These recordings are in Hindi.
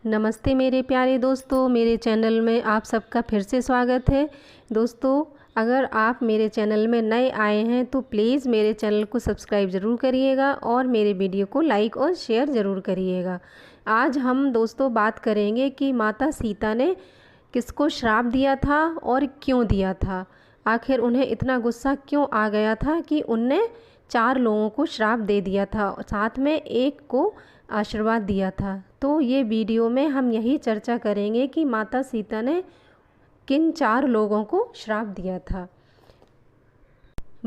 नमस्ते मेरे प्यारे दोस्तों, मेरे चैनल में आप सबका फिर से स्वागत है। दोस्तों, अगर आप मेरे चैनल में नए आए हैं तो प्लीज़ मेरे चैनल को सब्सक्राइब ज़रूर करिएगा और मेरे वीडियो को लाइक और शेयर ज़रूर करिएगा। आज हम दोस्तों बात करेंगे कि माता सीता ने किसको श्राप दिया था और क्यों दिया था। आखिर उन्हें इतना गुस्सा क्यों आ गया था कि उनने 4 लोगों को श्राप दे दिया था, साथ में एक को आशीर्वाद दिया था। तो ये वीडियो में हम यही चर्चा करेंगे कि माता सीता ने किन 4 लोगों को श्राप दिया था।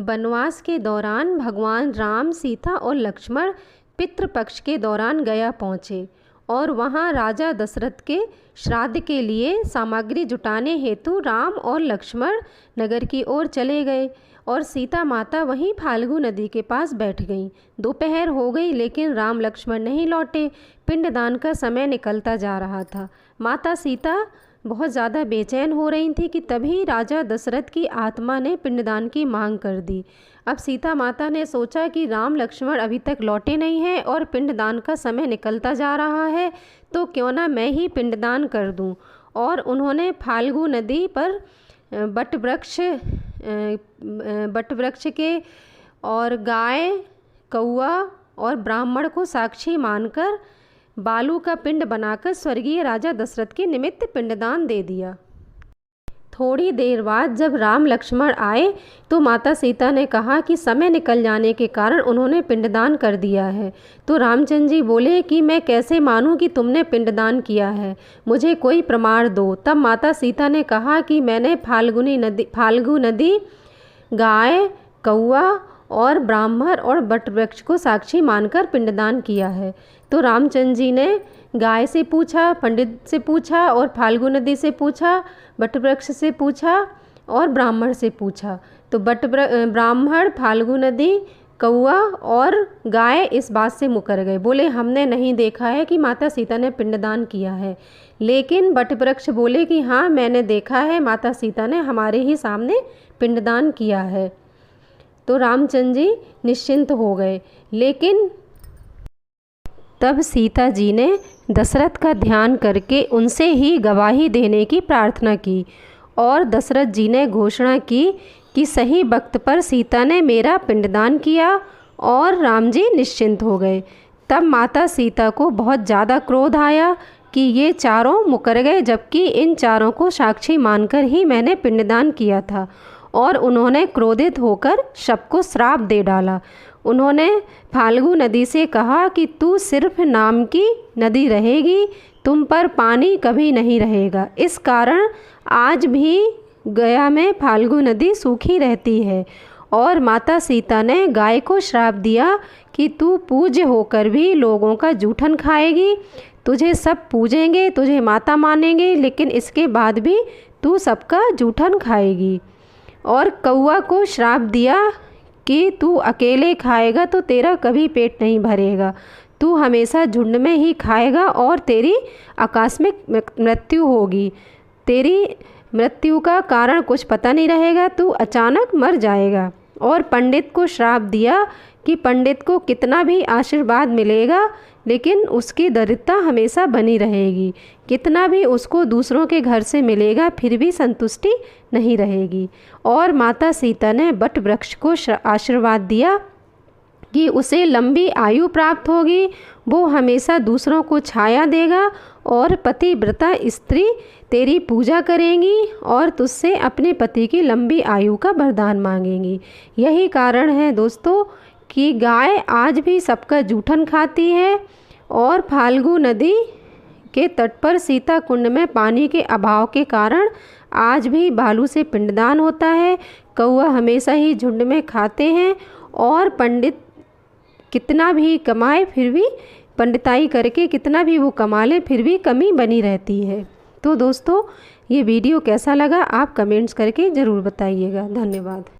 वनवास के दौरान भगवान राम, सीता और लक्ष्मण पितृपक्ष के दौरान गया पहुँचे और वहाँ राजा दशरथ के श्राद्ध के लिए सामग्री जुटाने हेतु राम और लक्ष्मण नगर की ओर चले गए और सीता माता वहीं फाल्गु नदी के पास बैठ गईं। दोपहर हो गई लेकिन राम लक्ष्मण नहीं लौटे। पिंडदान का समय निकलता जा रहा था। माता सीता बहुत ज़्यादा बेचैन हो रही थी कि तभी राजा दशरथ की आत्मा ने पिंडदान की मांग कर दी। अब सीता माता ने सोचा कि राम लक्ष्मण अभी तक लौटे नहीं हैं और पिंडदान का समय निकलता जा रहा है, तो क्यों ना मैं ही पिंडदान कर दूं। और उन्होंने फाल्गु नदी पर बट वृक्ष के और गाय, कौआ और ब्राह्मण को साक्षी मानकर बालू का पिंड बनाकर स्वर्गीय राजा दशरथ के निमित्त पिंडदान दे दिया। थोड़ी देर बाद जब राम लक्ष्मण आए तो माता सीता ने कहा कि समय निकल जाने के कारण उन्होंने पिंडदान कर दिया है। तो रामचंद्र जी बोले कि मैं कैसे मानूं कि तुमने पिंडदान किया है, मुझे कोई प्रमाण दो। तब माता सीता ने कहा कि मैंने फाल्गु नदी, गाय, कौआ और ब्राह्मण और बटवृक्ष को साक्षी मानकर पिंडदान किया है। तो रामचंद्र जी ने गाय से पूछा, पंडित से पूछा और फाल्गु नदी से पूछा, बटवृक्ष से पूछा और ब्राह्मण से पूछा। तो ब्राह्मण, फाल्गु नदी, कौआ और गाय इस बात से मुकर गए, बोले हमने नहीं देखा है कि माता सीता ने पिंडदान किया है। लेकिन बटवृक्ष बोले कि हाँ मैंने देखा है, माता सीता ने हमारे ही सामने पिंडदान किया है। तो रामचंद्र जी निश्चिंत हो गए। लेकिन तब सीता जी ने दशरथ का ध्यान करके उनसे ही गवाही देने की प्रार्थना की और दशरथ जी ने घोषणा की कि सही वक्त पर सीता ने मेरा पिंडदान किया और राम जी निश्चिंत हो गए। तब माता सीता को बहुत ज़्यादा क्रोध आया कि ये चारों मुकर गए, जबकि इन चारों को साक्षी मानकर ही मैंने पिंडदान किया था। और उन्होंने क्रोधित होकर सबको श्राप दे डाला। उन्होंने फाल्गु नदी से कहा कि तू सिर्फ नाम की नदी रहेगी, तुम पर पानी कभी नहीं रहेगा। इस कारण आज भी गया में फाल्गु नदी सूखी रहती है। और माता सीता ने गाय को श्राप दिया कि तू पूज्य होकर भी लोगों का जूठन खाएगी, तुझे सब पूजेंगे, तुझे माता मानेंगे, लेकिन इसके बाद भी तू सबका जूठन खाएगी। और कौआ को श्राप दिया कि तू अकेले खाएगा तो तेरा कभी पेट नहीं भरेगा, तू हमेशा झुंड में ही खाएगा और तेरी आकस्मिक मृत्यु होगी, तेरी मृत्यु का कारण कुछ पता नहीं रहेगा, तू अचानक मर जाएगा। और पंडित को श्राप दिया कि पंडित को कितना भी आशीर्वाद मिलेगा लेकिन उसकी दरिद्रता हमेशा बनी रहेगी, कितना भी उसको दूसरों के घर से मिलेगा फिर भी संतुष्टि नहीं रहेगी। और माता सीता ने बट वृक्ष को आशीर्वाद दिया कि उसे लंबी आयु प्राप्त होगी, वो हमेशा दूसरों को छाया देगा और पतिव्रता स्त्री तेरी पूजा करेंगी और तुझसे अपने पति की लंबी आयु का वरदान मांगेंगी। यही कारण है दोस्तों कि गाय आज भी सबका जूठन खाती है और फाल्गु नदी के तट पर सीता कुंड में पानी के अभाव के कारण आज भी बालू से पिंडदान होता है। कौआ हमेशा ही झुंड में खाते हैं और पंडित कितना भी कमाए फिर भी पंडिताई करके कितना भी वो कमा ले फिर भी कमी बनी रहती है। तो दोस्तों, ये वीडियो कैसा लगा आप कमेंट्स करके ज़रूर बताइएगा। धन्यवाद।